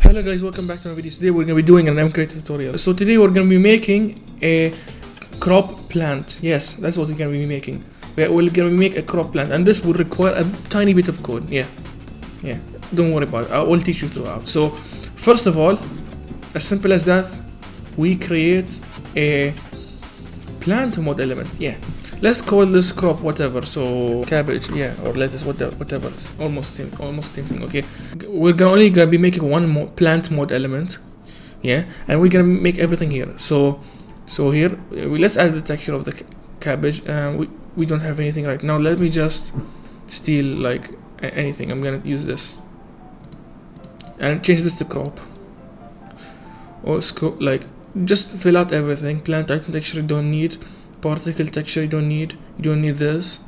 Hello guys, welcome back to my video. Today we're going to be doing an MCreator tutorial. So today we're going to be making a crop plant. Yes, that's what we're going to be making. We're going to make a crop plant, and this will require a tiny bit of code. Yeah, don't worry about it. I will teach you throughout. So first of all, as simple as that, we create a plant mode element. Yeah, let's call this crop whatever. So cabbage, yeah, or lettuce, whatever. It's almost same thing. Okay, we're only gonna be making one plant mode element. Yeah, and we're gonna make everything here. So here let's add the texture of the cabbage. We don't have anything right now. Let me just steal like anything. I'm gonna use this and change this to crop. Or like just fill out everything. Plant item texture you don't need. Particle texture you don't need. You don't need this.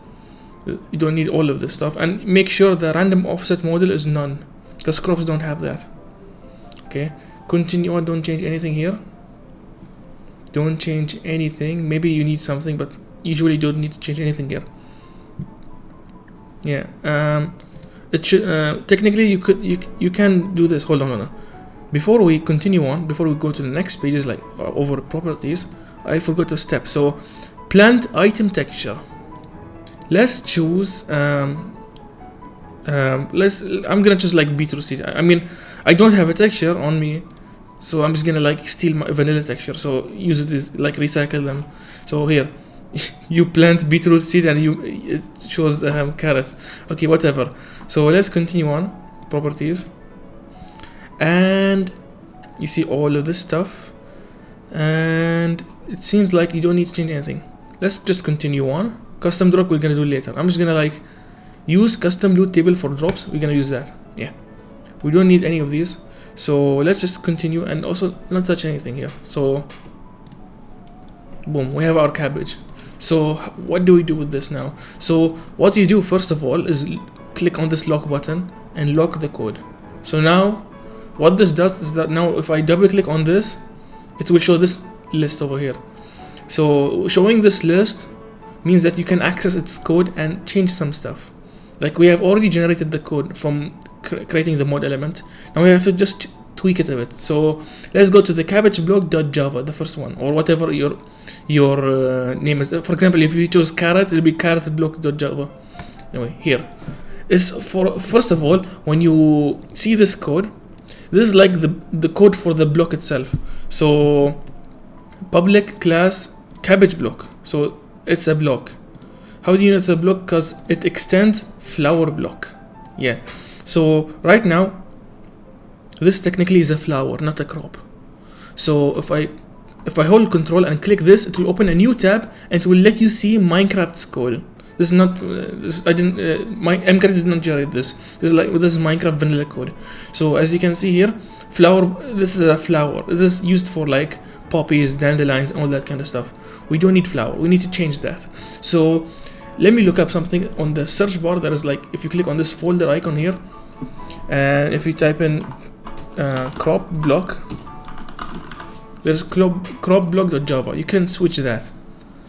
You don't need all of this stuff. And make sure the random offset model is none, because crops don't have that. Okay. Continue on. Don't change anything here. Don't change anything. Maybe you need something, but usually you don't need to change anything here. Yeah. It should technically you can do this. Hold on. Before we continue on, before we go to the next pages, like over properties, I forgot a step. So plant item texture. Let's choose I'm gonna choose like beetroot seed. I mean, I don't have a texture on me, so I'm just gonna like steal my vanilla texture. So use this, like recycle them. So here you plant beetroot seed and it shows carrots. Okay, whatever. So let's continue on properties. And you see all of this stuff, and it seems like you don't need to change anything. Let's just continue on. Custom drop we're gonna do later. I'm just gonna like use custom loot table for drops. We're gonna use that. Yeah, we don't need any of these, so let's just continue and also not touch anything here. So boom, we have our cabbage. So what do we do with this now? So what you do first of all is click on this lock button and lock the code. So now what this does is that now if I double click on this, it will show this list over here. So showing this list means that you can access its code and change some stuff. Like we have already generated the code from creating the mod element. Now we have to just tweak it a bit. So let's go to the cabbageblock.java, the first one, or whatever your name is. For example, if you choose carrot, it'll be carrotblock.java. Anyway, here is for first of all, when you see this code, this is like the code for the block itself. So public class cabbage block. So it's a block. How do you know it's a block? Because it extends flower block. Yeah. So right now, this technically is a flower, not a crop. So if I hold control and click this, it will open a new tab and it will let you see Minecraft's code. This is not. My MCreator did not generate this. This is Minecraft vanilla code. So as you can see here, flower. This is a flower. This is used for like poppies, dandelions, all that kind of stuff. We don't need flower. We need to change that. So let me look up something on the search bar. There is like, if you click on this folder icon here, and if you type in crop block, there's crop block.java. You can switch that.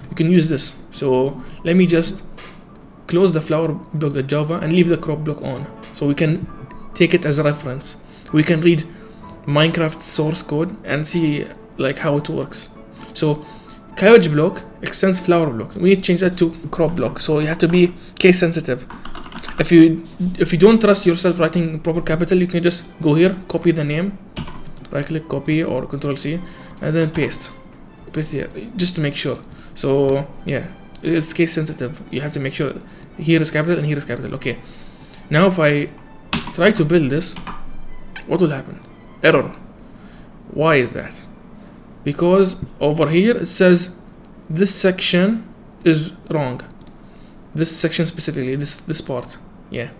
You can use this. So let me just close the flower block.java and leave the crop block on, so we can take it as a reference. We can read Minecraft source code and see like how it works. So cabbage block extends flower block. We need to change that to crop block. So you have to be case sensitive. If you don't trust yourself writing proper capital, you can just go here, copy the name, right click, copy, or Control C, and then paste here just to make sure. So yeah, it's case sensitive. You have to make sure here is capital and here is capital. Okay, now if I try to build this, what will happen? Error. Why is that? Because over here it says this section is wrong. This section specifically, this part. Yeah.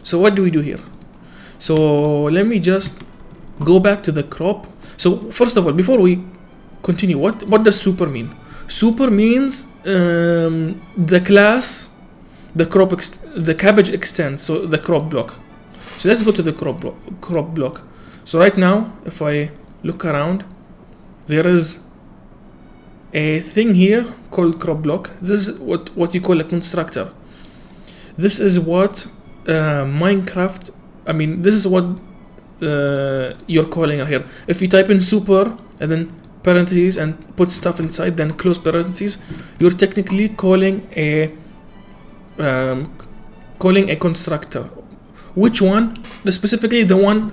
So what do we do here? So let me just go back to the crop. So first of all, before we continue, what does super mean? Super means the class, the cabbage extends, so the crop block. So let's go to the crop block. So right now, if I look around, there is a thing here called crop block. This is what you call a constructor. This is what Minecraft, I mean, this is what you're calling here. If you type in super and then parentheses and put stuff inside, then close parentheses, you're technically calling a constructor. Which one? Specifically the one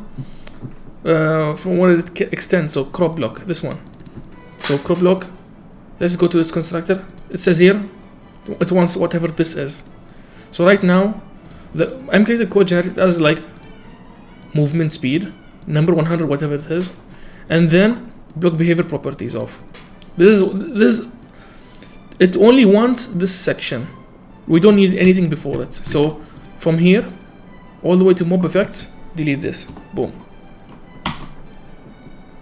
from where it extends. So crop block, this one. So crop block. Let's go to this constructor. It says here it wants whatever this is. So right now the MCreator code generated as like movement speed, number 100, whatever it is, and then block behavior properties off. This is it only wants this section. We don't need anything before it. So from here all the way to mob effects, delete this. Boom.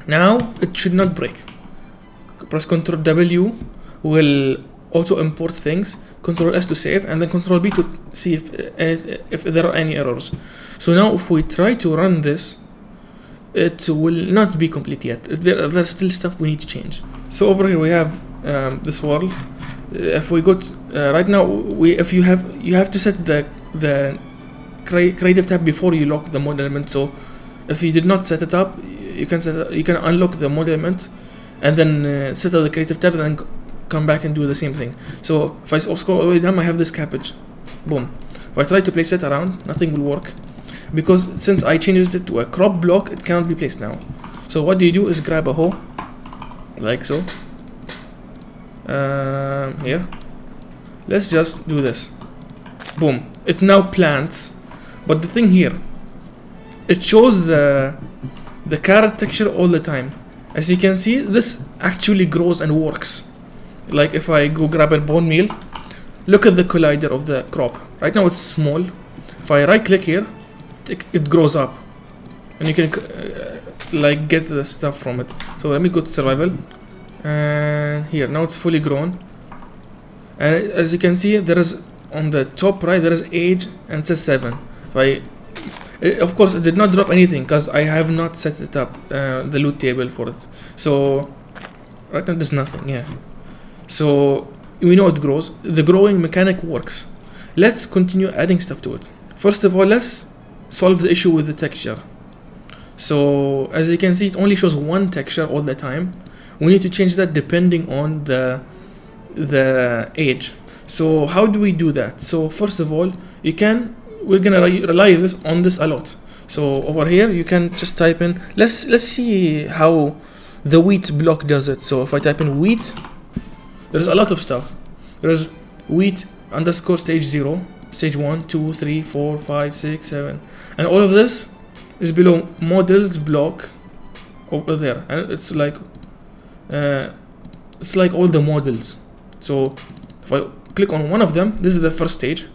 Now it should not break. Press Ctrl W will auto import things, Ctrl S to save, and then Ctrl B to see if there are any errors. So now if we try to run this, it will not be complete yet. There's still stuff we need to change. So over here we have this world. If we go to, right now, you have to set the creative tab before you lock the mod element. So if you did not set it up, you can unlock the mod element and then set up the creative tab and then come back and do the same thing. So if I scroll all the way down, I have this cabbage. Boom. If I try to place it around, nothing will work, because since I changed it to a crop block, it cannot be placed now. So what you do is grab a hoe, like so. Here, let's just do this. Boom. It now plants, but the thing here, it shows the carrot texture all the time. As you can see, this actually grows and works. Like if I go grab a bone meal, look at the collider of the crop. Right now it's small. If I right click here, it grows up, and you can like get the stuff from it. So let me go to survival, and here now it's fully grown. And as you can see, there is on the top right, there is age and it says 7. Of course it did not drop anything because I have not set it up, the loot table for it. So right now there's nothing. Yeah, so we know it grows. The growing mechanic works. Let's continue adding stuff to it. First of all, let's solve the issue with the texture. So as you can see, it only shows one texture all the time. We need to change that depending on the age. So how do we do that? So first of all, we're gonna rely on this a lot. So over here you can just type in, let's see how the wheat block does it. So if I type in wheat, there's a lot of stuff. There's wheat underscore stage 0, stage 1, 2, 3, 4, 5, 6, 7, and all of this is below models block over there, and it's like all the models. So if I click on one of them, this is the first stage.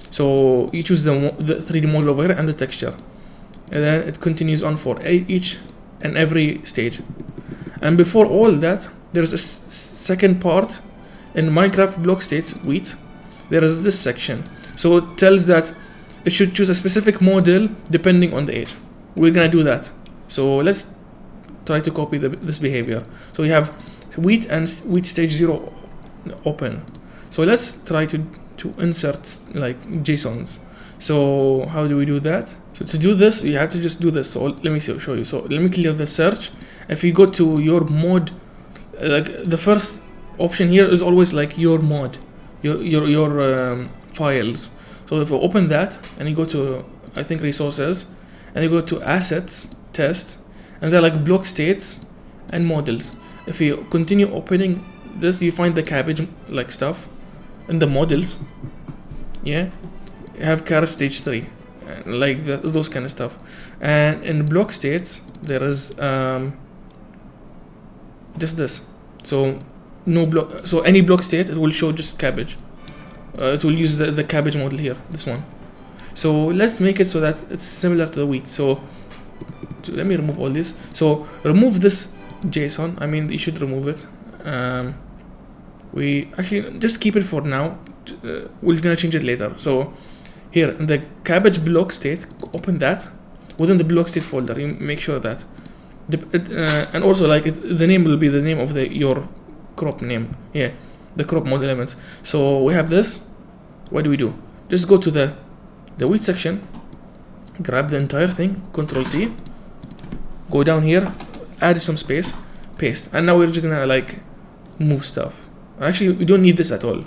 So you choose the 3D model over here and the texture, and then it continues on for each and every stage. And before all that, there's a second part in Minecraft block states wheat. There is this section, so it tells that it should choose a specific model depending on the age. We're gonna do that. So let's try to copy this behavior. So we have wheat and wheat stage 0 open. So let's try to insert like JSONs. So how do we do that? So to do this, you have to just do this. So let me show you. So let me clear the search. If you go to your mod, like the first option here is always like your mod, your files. So if we open that and you go to, I think, resources, and you go to assets, test, and they're like block states and models. If you continue opening this, you find the cabbage like stuff in the models. Yeah, you have carrot stage 3, like those kind of stuff. And in block states there is just this. So no block, so any block state, it will show just cabbage. It will use the cabbage model here, this one. So let's make it so that it's similar to the wheat. So let me remove all this. So remove this JSON. I mean, you should remove it. We actually just keep it for now. We're gonna change it later. So here in the cabbage block state, open that within the block state folder. You make sure that and also like the name will be the name of your crop name. Yeah, the crop mod elements. So we have this. What do we do? Just go to the wheat section, grab the entire thing, Ctrl C, go down here, add some space, paste, and now we're just gonna like move stuff. Actually, we don't need this at all,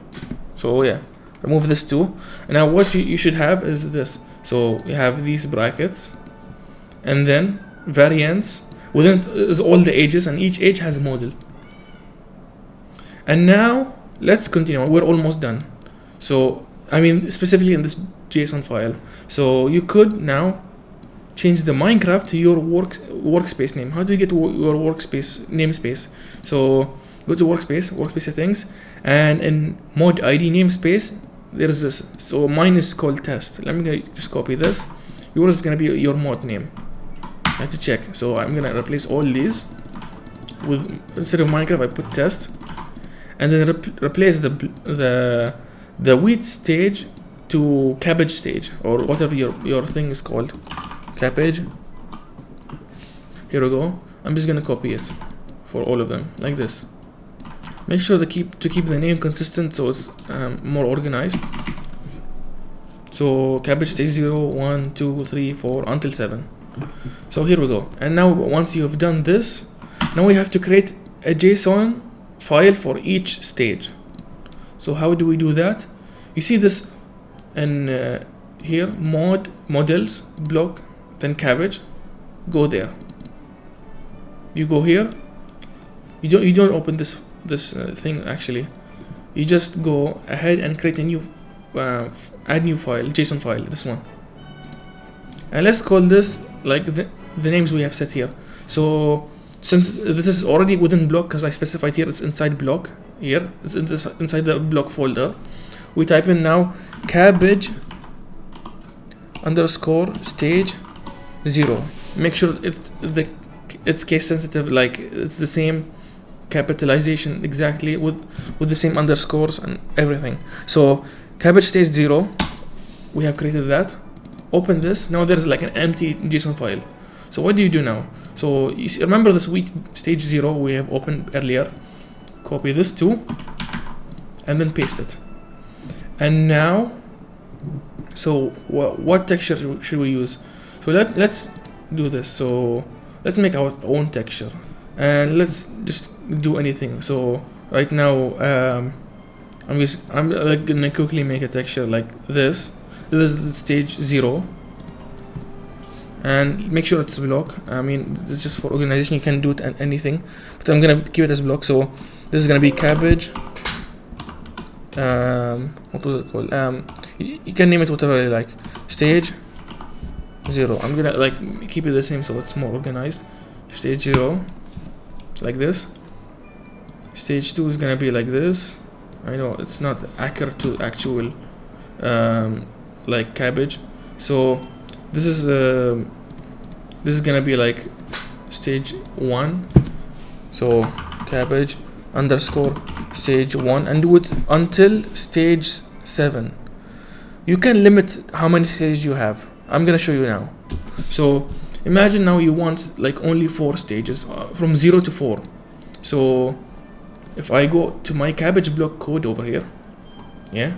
so yeah, remove this too. And now what you should have is this. So you have these brackets, and then variance within is all the ages, and each age has a model. And now let's continue. We're almost done. So I mean, specifically in this JSON file. So you could now change the Minecraft to your workspace name. How do you get your workspace namespace? So go to workspace settings, and in mod ID namespace there's this. So mine is called test. Let me just copy this. Yours is gonna be your mod name. I have to check. So I'm gonna replace all these with, instead of Minecraft I put test, and then replace the wheat stage to cabbage stage, or whatever your thing is called. Cabbage. Here we go. I'm just gonna copy it for all of them like this. Make sure to keep the name consistent so it's more organized. So cabbage stage 0, 1, 2, 3, 4 until 7. So here we go. And now once you have done this, now we have to create a JSON file for each stage. So how do we do that? You see this in here, models, block, then cabbage. Go there. You go here. You don't open this thing actually. You just go ahead and create a new add new file, JSON file, this one. And let's call this like the names we have set here. So since this is already within block, because I specified here it's inside block, here it's inside the block folder, we type in now cabbage underscore stage 0. Make sure it's case sensitive, like it's the same capitalization exactly with the same underscores and everything. So cabbage stage 0, we have created that. Open this. Now there's like an empty JSON file. So what do you do now? So you see, remember this wheat stage 0 we have opened earlier. Copy this too, and then paste it. And now, so what texture should we use? So let's do this. So let's make our own texture, and let's just do anything. So right now I'm like gonna quickly make a texture like this. This is the stage 0, and make sure it's block. I mean, this is just for organization, you can do it and anything, but I'm gonna keep it as block. So this is gonna be cabbage, what was it called? You can name it whatever you like. Stage 0. I'm gonna like keep it the same so it's more organized. Stage 0 like this. Stage 2 is gonna be like this. I know it's not accurate to actual like cabbage. So this is gonna be like stage 1. So cabbage underscore stage 1, and do it until stage 7. You can limit how many stages you have. I'm gonna show you now. So imagine now you want like only 4 stages, from 0 to 4. So if I go to my cabbage block code over here, yeah,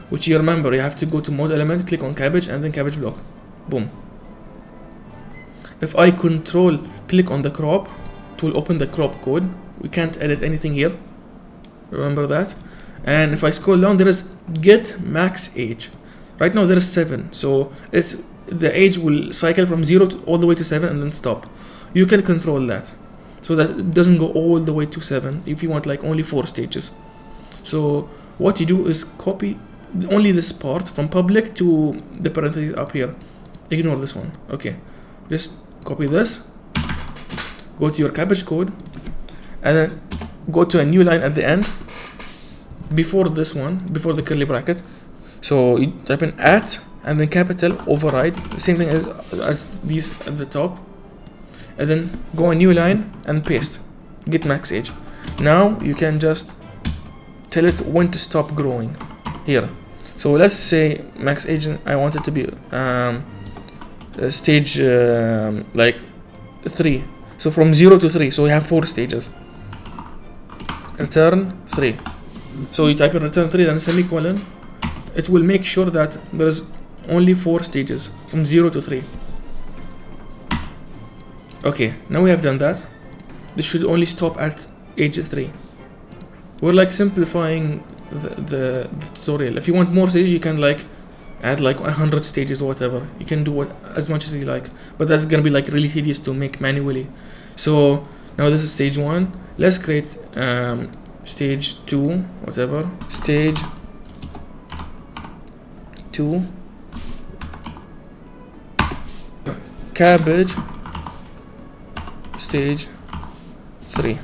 which you remember you have to go to mod element, click on cabbage, and then cabbage block, boom. If I click on the crop, it will open the crop code. We can't edit anything here, remember that. And if I scroll down, there is get max age. Right now there is 7, so the age will cycle from 0 all the way to 7 and then stop. You can control that so that it doesn't go all the way to 7 if you want like only 4 stages. So what you do is copy only this part from public to the parentheses up here. Ignore this one. Okay, just copy this, go to your cabbage code, and then go to a new line at the end before this one, before the curly bracket. So you type in at and then capital override, the same thing as these at the top, and then go a new line and paste get max age. Now you can just tell it when to stop growing here. So let's say max age, I want it to be stage like 3. So from 0 to 3, so we have 4 stages. Return 3. So you type in return 3, then semicolon. It will make sure that there is only 4 stages from 0 to 3. Okay, now we have done that. This should only stop at age 3. We're like simplifying the tutorial. If you want more stages, you can like add like 100 stages or whatever. You can do as much as you like, but that's gonna be like really tedious to make manually. So now this is stage 1. Let's create stage 2, whatever. Stage 2 cabbage stage 3.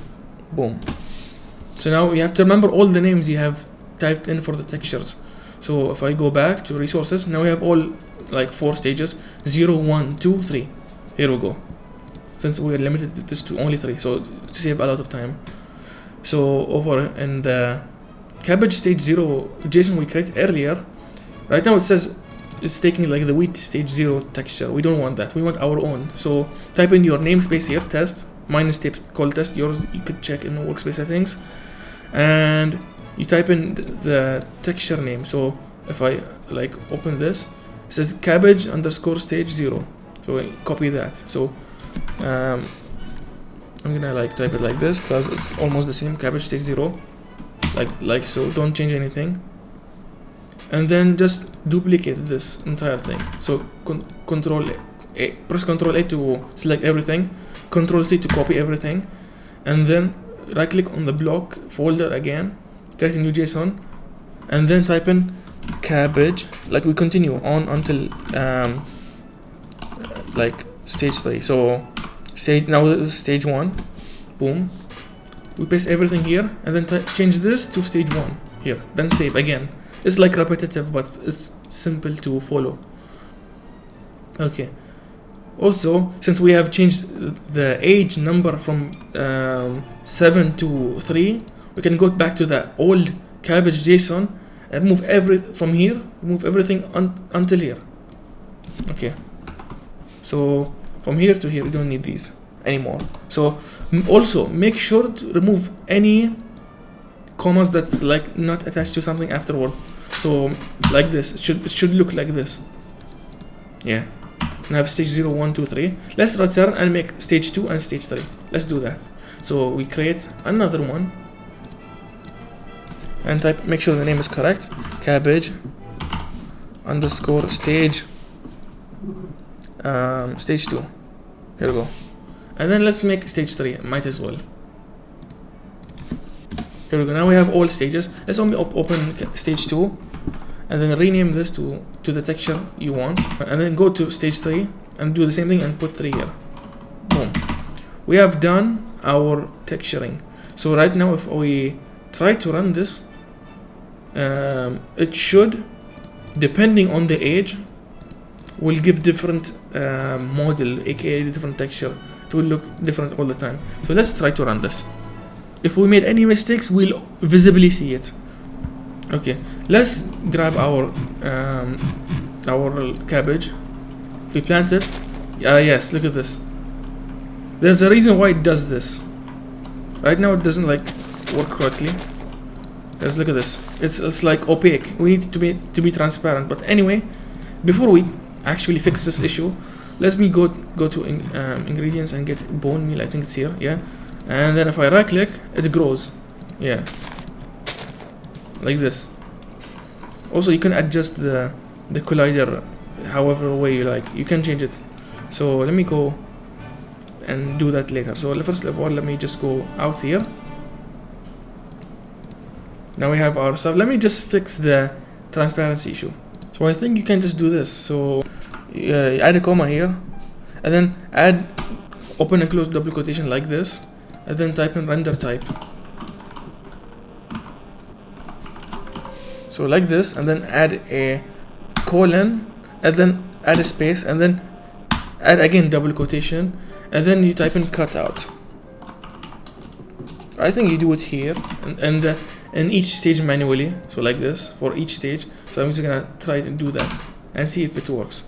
Boom. So now you have to remember all the names you have typed in for the textures. So if I go back to resources, now we have all like 4 stages: 0, 1, 2, 3. Here we go. Since we are limited this to only 3, so to save a lot of time. So over in the cabbage stage 0 JSON we created earlier, right now it says it's taking like the wheat stage 0 texture. We don't want that. We want our own. So type in your namespace here, test minus tape call test. Yours you could check in the workspace settings, and you type in the texture name. So if I like open this, it says cabbage underscore stage 0. So I copy that. So I'm gonna like type it like this because it's almost the same, cabbage stage 0, like so. Don't change anything, and then just duplicate this entire thing. So control A, press Control A to select everything, Control C to copy everything, and then right click on the block folder again, create a new JSON, and then type in cabbage. Like we continue on until like stage 3. So now this is stage 1. Boom. We paste everything here, and then change this to stage 1 here. Then save again. It's like repetitive, but it's simple to follow. Okay. Also, since we have changed the age number from 7 to 3, we can go back to the old cabbage JSON and move from here, move everything until here. Okay. So from here to here, we don't need these anymore. So also make sure to remove any commas that's like not attached to something afterward. So like this, it should look like this. Yeah. Now have stage 0, 1, 2, 3. Let's return and make stage 2 and stage 3. Let's do that. So we create another one and type, make sure the name is correct, cabbage underscore stage 2. Here we go. And then let's make stage 3. Might as well. Here we go. Now we have all stages. Let's only open stage 2 and then rename this to the texture you want, and then go to stage 3 and do the same thing and put 3 here. Boom. We have done our texturing. So right now if we try to run this, it should, depending on the age, will give different model, aka different texture. It will look different all the time. So let's try to run this. If we made any mistakes, we'll visibly see it. Okay, let's grab our cabbage. If we plant it, yes, look at this. There's a reason why it does this. Right now it doesn't like work correctly. Let's look at this. It's like opaque. We need to be transparent. But anyway, before we actually fix this issue, let me go to ingredients and get bone meal. I think it's here. Yeah, and then if I right click, it grows. Yeah. Like this. Also, you can adjust the collider however way you like. You can change it. So let me go and do that later. So first of all, let me just go out here. Now we have our stuff. Let me just fix the transparency issue. So I think you can just do this. So add a comma here, and then add open and close double quotation like this, and then type in render type. So like this, and then add a colon, and then add a space, and then add again double quotation, and then you type in cutout. I think you do it here and in each stage manually. So like this for each stage. So I'm just gonna try to do that and see if it works.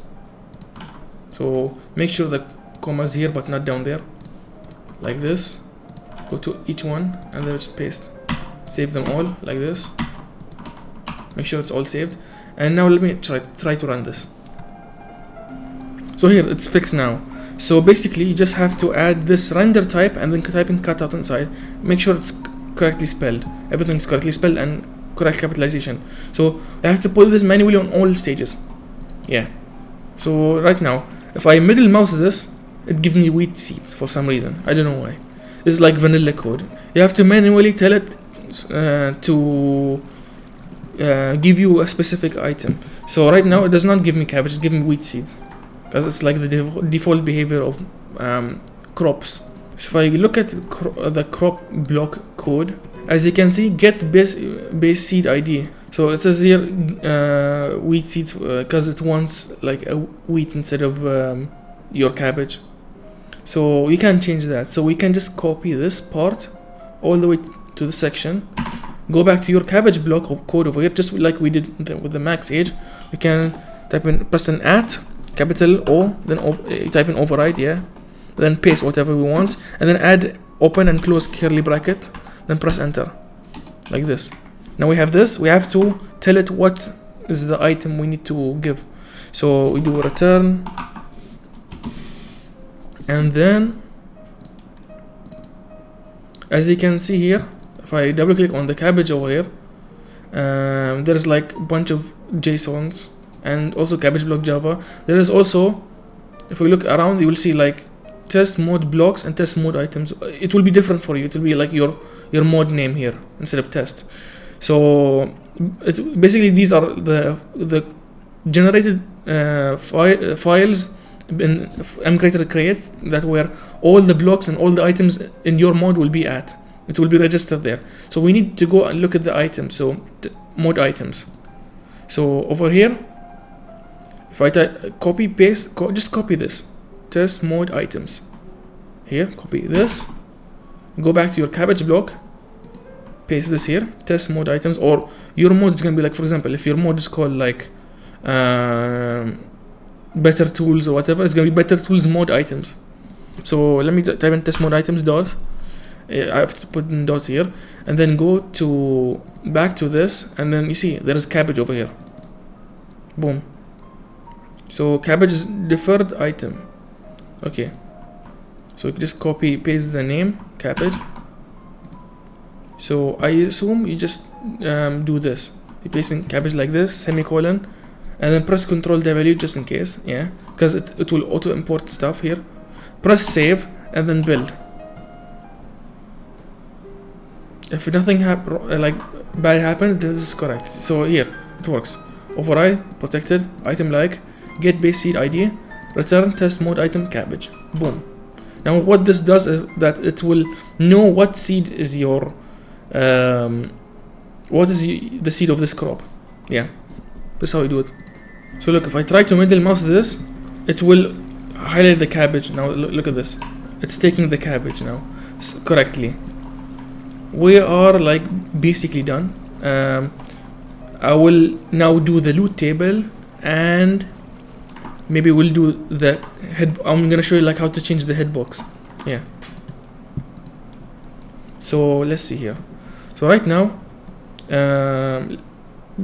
So make sure the comma is here but not down there. Like this. Go to each one and then just paste. Save them all like this. Make sure it's all saved. And now let me try to run this. So here it's fixed now. So basically, you just have to add this render type and then type in cutout inside. Make sure it's correctly spelled. Everything's correctly spelled and correct capitalization. So I have to put this manually on all stages. Yeah. So right now, if I middle mouse this, it gives me wheat seed for some reason. I don't know why. This is like vanilla code. You have to manually tell it to give you a specific item. So right now it does not give me cabbage, it's giving me wheat seeds, because it's like the default behavior of crops. So if I look at the crop block code, as you can see, get base seed ID. So it says here wheat seeds because it wants like a wheat instead of your cabbage. So you can change that. So we can just copy this part all the way to the section. Go back to your cabbage block of code over here, just like we did with the max age. We can type in, press an @ capital O, then type in override, yeah, then paste whatever we want, and then add open and close curly bracket, then press enter, like this. Now we have this. We have to tell it what is the item we need to give. So we do return, and then as you can see here, if I double click on the cabbage over here, there's like a bunch of JSONs and also cabbage block Java. There is also, if we look around, you will see like test mode blocks and test mode items. It will be different for you. It will be like your mode name here instead of test. So basically these are the generated files in MCreator creates, that where all the blocks and all the items in your mode will be at. It will be registered there. So we need to go and look at the items. So mode items. So over here, if I copy paste, just copy this test mode items here, copy this, go back to your cabbage block, paste this here, test mode items, or your mode is gonna be like, for example, if your mode is called like better tools or whatever, it's gonna be better tools mode items. So let me type in test mode items dot. I have to put in dot here, and then go to back to this, and then you see there is cabbage over here. Boom. So cabbage is deferred item. Okay. So just copy paste the name cabbage. So I assume you just do this. You paste in cabbage like this, semicolon, and then press Ctrl W just in case, yeah, because it will auto import stuff here. Press save and then build. If nothing like bad happened, then this is correct. So here it works. Override protected item like get base seed ID, return test mode item cabbage. Boom. Now what this does is that it will know what seed is your what is the seed of this crop. Yeah, that's how you do it. So look, if I try to middle mouse this, it will highlight the cabbage. Now look at this, it's taking the cabbage now correctly. We are like basically done. I will now do the loot table, and maybe we'll do the head. I'm gonna show you like how to change the head box. Yeah. So let's see here. So right now,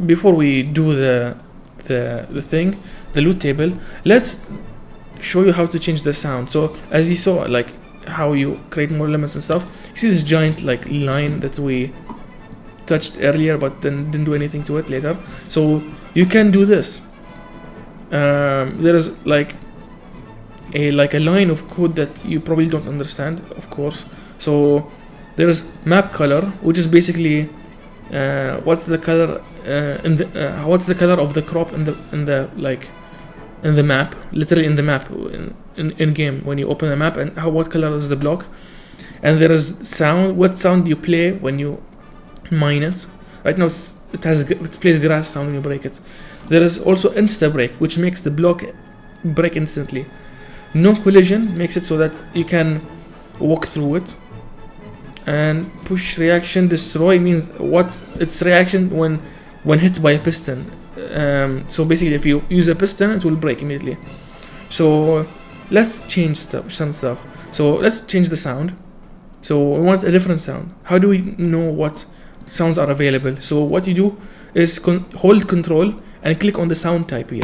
before we do the thing, the loot table, let's show you how to change the sound. So as you saw, like how you create more elements and stuff, you see this giant like line that we touched earlier but then didn't do anything to it later. So you can do this. There is like a line of code that you probably don't understand, of course. So there is map color, which is basically what's the color what's the color of the crop in the map, literally in the map in game when you open the map, and what color is the block. And there is sound, what sound you play when you mine it. Right now it plays grass sound when you break it. There is also insta break, which makes the block break instantly. No collision makes it so that you can walk through it. And push reaction destroy means what its reaction when hit by a piston. So basically if you use a piston, it will break immediately. So let's change some stuff. So let's change the sound. So we want a different sound. How do we know what sounds are available? So what you do is hold Control and click on the sound type here.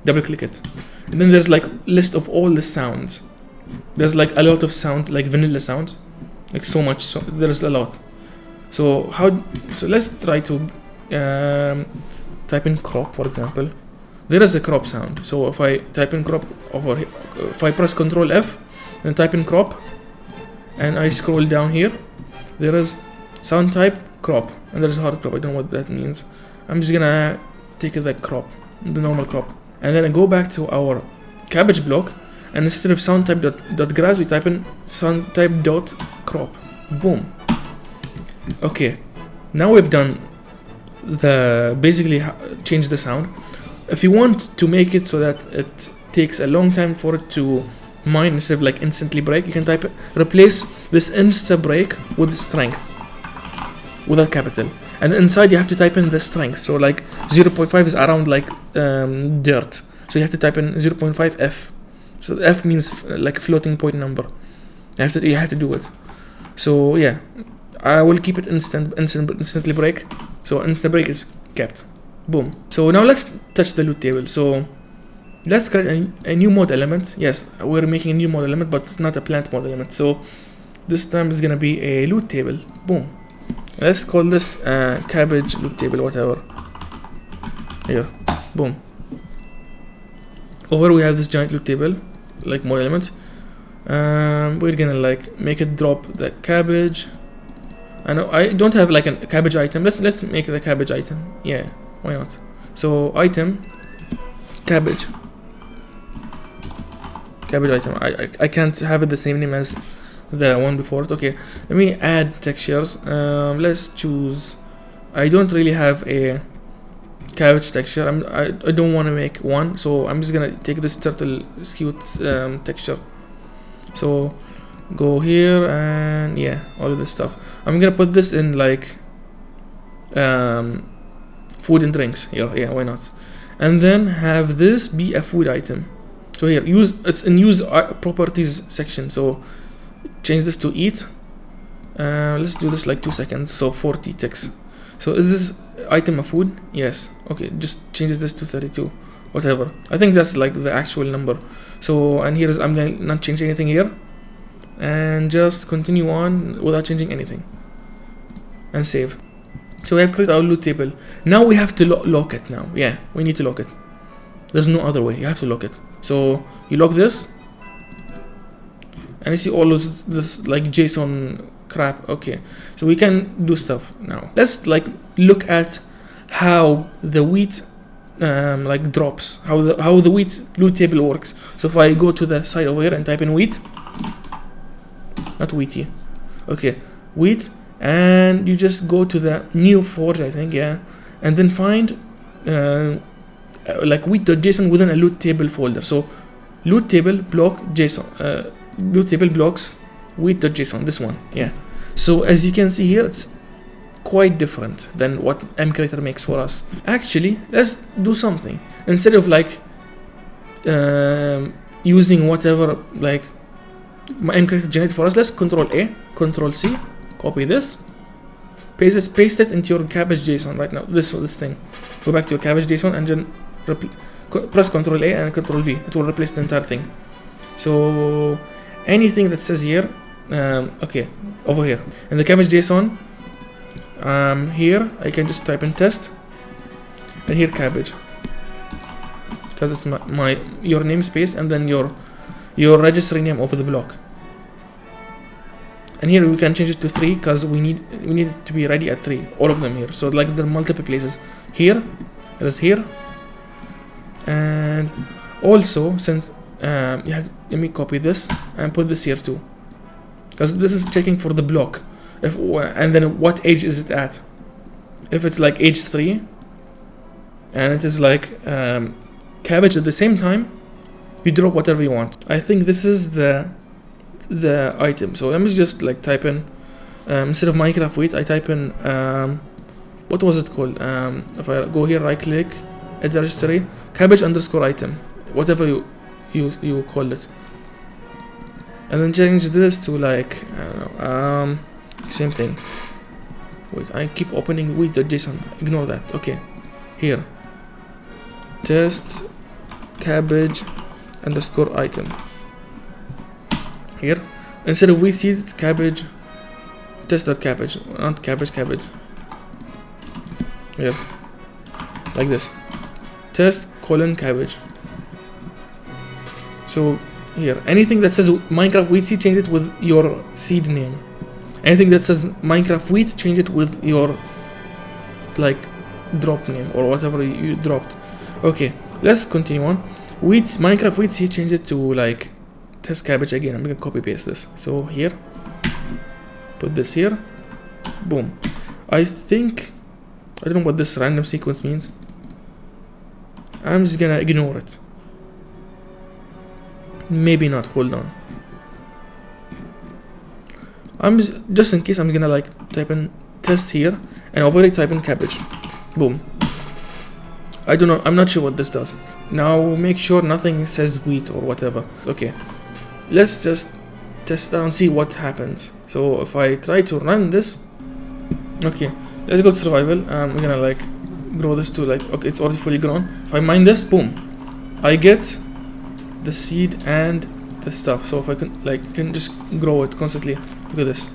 Double click it, And then there's like list of all the sounds. There's like a lot of sounds, like vanilla sounds, like so much. So there's a lot. So let's try to type in crop, for example. There is a crop sound. So if I type in crop over here, if I press Ctrl F and type in crop, and I scroll down here, there is sound type crop, and there's hard crop. I don't know what that means. I'm just gonna take the crop, the normal crop, and then I go back to our cabbage block, and instead of sound type dot grass, we type in sound type dot crop. Boom. Okay, now we've done basically change the sound. If you want to make it so that it takes a long time for it to mine instead of like instantly break, you can replace this insta break with strength, with a capital, and inside you have to type in the strength. So like 0.5 is around like dirt, so you have to type in 0.5 F. So F means like a floating point number. You have to do it. So yeah, I will keep it instantly break. So insta break is kept. Boom. So now let's touch the loot table. So let's create a new mod element. Yes, we're making a new mod element, but it's not a plant mod element. So this time it's gonna be a loot table. Boom. Let's call this cabbage loot table, whatever. Here. Boom. Over we have this giant loot table, like mod element. We're gonna like make it drop the cabbage. I know I don't have like a cabbage item. Let's make the cabbage item. Yeah, why not? So item cabbage item. I can't have it the same name as the one before it. Okay, let me add textures. Let's choose. I don't really have a cabbage texture. I don't want to make one, so I'm just gonna take this turtle cute texture. So go here and yeah, all of this stuff. I'm gonna put this in like food and drinks here. Yeah, why not? And then have this be a food item. So here, it's in use properties section. So change this to eat. Let's do this like 2 seconds. So 40 ticks. So is this item a food? Yes. Okay, just changes this to 32. Whatever. I think that's like the actual number. So and here is I'm gonna not change anything here, and just continue on without changing anything, and save. So we have created our loot table. Now we have to lock it now. Yeah, we need to lock it. There's no other way. You have to lock it. So you lock this, and you see all this like JSON crap. Okay, so we can do stuff now. Let's like look at how the wheat like drops, how the wheat loot table works. So if I go to the side over here and type in wheat, not wheaty, okay, wheat, and you just go to the new forge, I think, yeah, and then find like wheat.json within a loot table folder. So loot table block JSON, loot table blocks wheat.json, this one, yeah. So as you can see here, it's quite different than what MCreator makes for us. Actually, let's do something. Instead of like using whatever like MCreator generated for us, let's Control A, Control C, copy this, paste it into your cabbage JSON right now. This thing. Go back to your cabbage JSON and then press Control A and Control V. It will replace the entire thing. So anything that says here, okay, over here in the cabbage JSON. Here I can just type in test, and here cabbage, because it's your namespace and then your registry name over the block. And here we can change it to 3 because we need it to be ready at 3, all of them here. So like there are multiple places. Here, it is here, and also since let me copy this and put this here too, because this is checking for the block. And then what age is it at? If it's like age 3 and it is like cabbage at the same time, you drop whatever you want. I think this is the item. So let me just like type in instead of Minecraft wheat, I type in what was it called? If I go here, right click, add registry, cabbage underscore item, whatever you call it, and then change this to like I don't know, same thing. Wait, I keep opening wheat.json. Ignore that. Okay, here, test cabbage underscore item. Here, instead of wheat seed, it's cabbage. Test.cabbage, not cabbage. Here, like this. Test : cabbage. So here, anything that says Minecraft wheat seed, change it with your seed name. Anything that says Minecraft wheat, change it with your like drop name or whatever you dropped. Okay, let's continue on. Minecraft wheat seed, change it to like test cabbage again. I'm gonna copy paste this. So here, put this here, boom. I don't know what this random sequence means. I'm just gonna ignore it. Maybe not, hold on. Just in case, I'm gonna like type in test here and over it type in cabbage. Boom. I don't know, I'm not sure what this does. Now make sure nothing says wheat or whatever. Okay, let's just test out and see what happens. So if I try to run this, okay, let's go to survival. I'm gonna like grow this to like, okay, it's already fully grown. If I mine this, boom, I get the seed and the stuff. So if I can just grow it constantly. Look at this,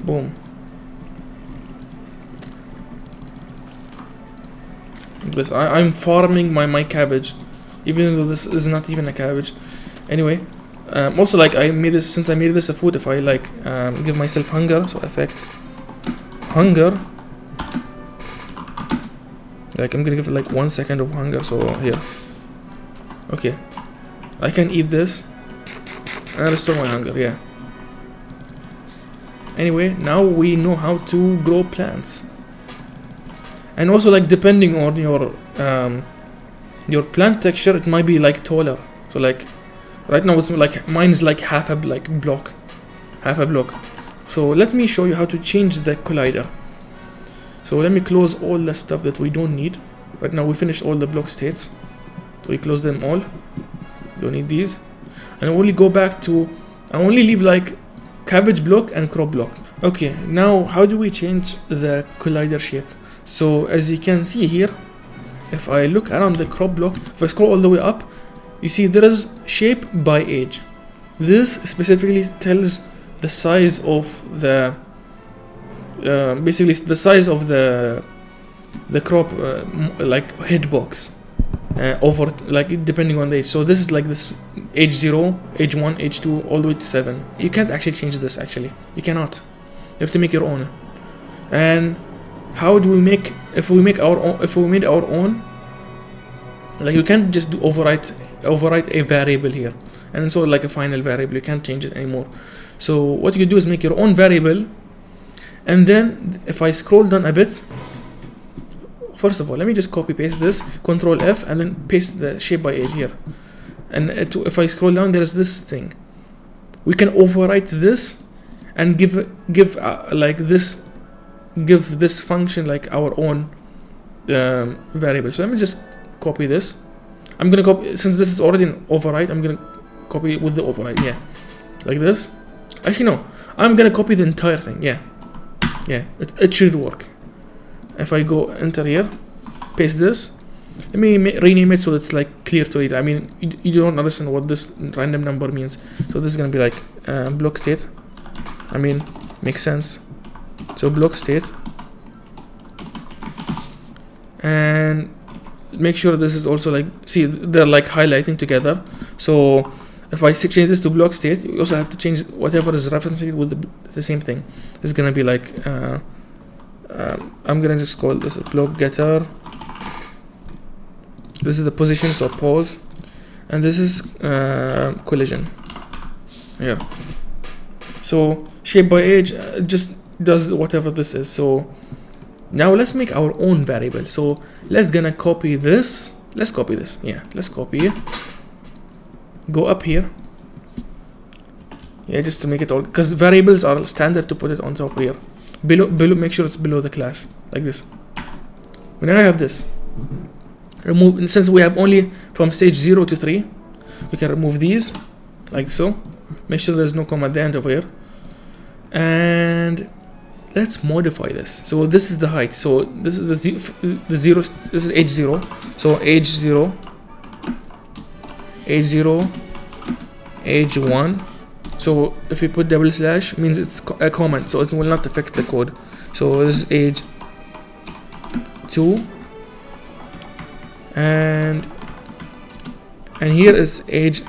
boom. This I'm farming my cabbage, even though this is not even a cabbage. Anyway, also like since I made this a food, if I like give myself hunger, so effect hunger, like I'm gonna give it like 1 second of hunger. So here, okay, I can eat this and restore my hunger. Yeah. Anyway, now we know how to grow plants. And also, like, depending on your plant texture, it might be like taller. So like right now it's like mine's like half a block. So let me show you how to change the collider. So let me close all the stuff that we don't need. Right now we finished all the block states, so we close them all. Don't need these, and only go back to, I only leave like cabbage block and crop block. Okay, now how do we change the collider shape? So as you can see here, if I look around the crop block, if I scroll all the way up, you see there is shape by age. This specifically tells the size of the basically the size of the crop like hitbox over like depending on the age. So this is like this age 0, age 1, age 2, all the way to 7. You can't actually change this. Actually, you cannot. You have to make your own. And how do we make, if we made our own, like you can't just do overwrite a variable here and so like a final variable, you can't change it anymore. So what you do is make your own variable, and then if I scroll down a bit, first of all, let me just copy paste this, Control F, and then paste the shape by age here. And if I scroll down, there's this thing. We can overwrite this and give this function like our own variable. So let me just copy this. I'm gonna copy, since this is already an override, I'm gonna copy it with the override. Yeah, like this. Actually no, I'm gonna copy the entire thing. Yeah, it should work. If I go enter here, paste this, let me rename it so it's like clear to read. I mean, you don't understand what this random number means. So this is gonna be like block state. I mean, makes sense. So block state, and make sure this is also like, see, they're like highlighting together. So if I change this to block state, you also have to change whatever is referencing it with the same thing. It's gonna be like I'm gonna just call this a block getter. This is the position, so pause, and this is collision. Yeah. So shape by age just does whatever this is. So now let's make our own variable. So let's gonna copy this. Let's copy this. Yeah, let's copy it. Go up here. Yeah, just to make it all, because variables are standard to put it on top here. Below, make sure it's below the class, like this. When I have this, remove, since we have only from stage 0 to 3, we can remove these, like so. Make sure there's no comma at the end over here. And let's modify this. So this is the height. So this is the zero. This is age 0. So age 0 age 0, age 1. So if we put double slash, means it's a comment, so it will not affect the code. So this is age 2, and here is age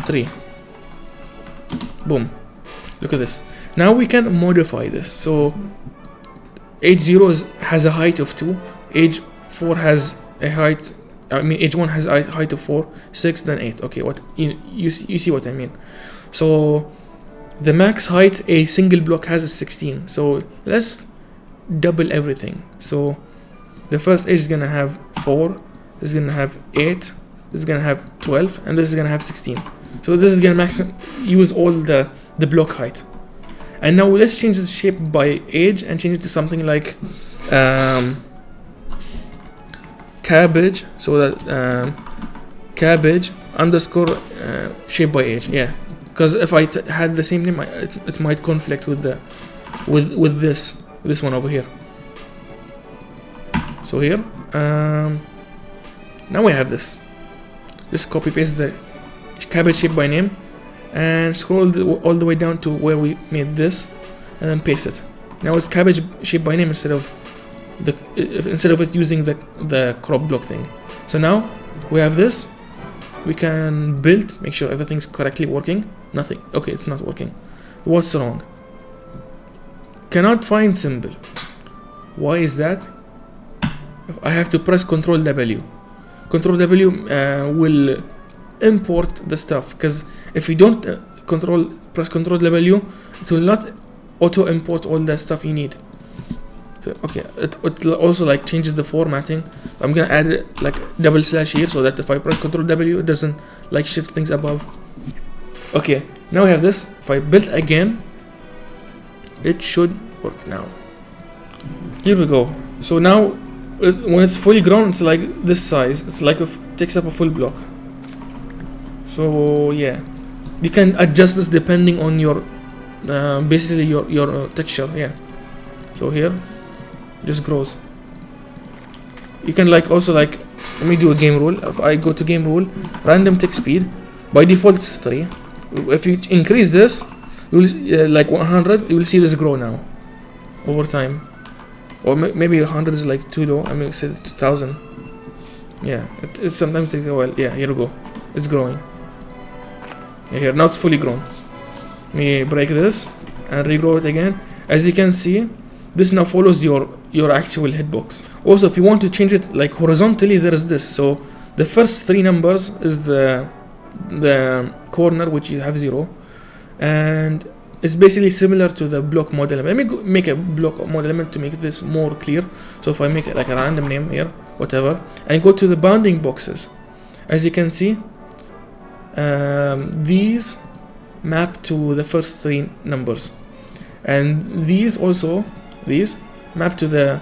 3. Boom. Look at this. Now we can modify this. So age 0 has a height of 2, age 4 has a height, age 1 has a height of 4, 6, then 8. Okay, what you see what I mean. So the max height a single block has is 16. So let's double everything. So the first age is gonna have 4, this is gonna have 8, this is gonna have 12, and this is gonna have 16. So this is gonna use all the block height. And now let's change the shape by age and change it to something like cabbage. So that cabbage underscore shape by age. Yeah, because if I had the same name, it might conflict with the with this one over here. So here, now we have this. Just copy paste the cabbage shape by name and scroll all the way down to where we made this, and then paste it. Now it's cabbage shape by name instead of it using the crop block thing. So now we have this. We can build, make sure everything's correctly working. Nothing. Okay, it's not working. What's wrong? Cannot find symbol. Why is that? I have to press Ctrl W. Ctrl W will import the stuff, because if you don't press Ctrl W, it will not auto import all the stuff you need. So, okay, it also like changes the formatting. I'm gonna add like double slash here so that if I press Ctrl W, it doesn't like shift things above. Okay, now we have this. If I build again, it should work now. Here we go. So now when it's fully grown, it's like this size. It's like takes up a full block. So yeah, you can adjust this depending on your basically your texture. Yeah. So here, just grows. You can also let me do a game rule. If I go to game rule, random tick speed, by default it's 3. If you increase this, you will like 100. You will see this grow now over time. Or maybe 100 is like too low. I mean, say 2000. Yeah, it sometimes takes a while. Yeah, here we go. It's growing. Yeah, here now it's fully grown. Let me break this and regrow it again. As you can see, this now follows your actual hitbox. Also, if you want to change it like horizontally, there is this. So the first 3 numbers is the corner, which you have 0, and it's basically similar to the block model element. Let me make a block model element to make this more clear. So if I make it like a random name here, whatever, and go to the bounding boxes, as you can see, these map to the first 3 numbers, and these map to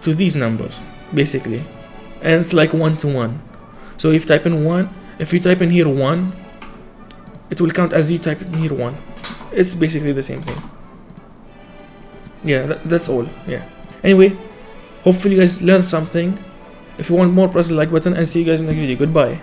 these numbers basically, and it's like 1 to 1. So if you type in here 1, it will count as you type in here 1. It's basically the same thing. Yeah, that's all. Yeah. Anyway, hopefully you guys learned something. If you want more, press the like button, and see you guys in the next video. Goodbye.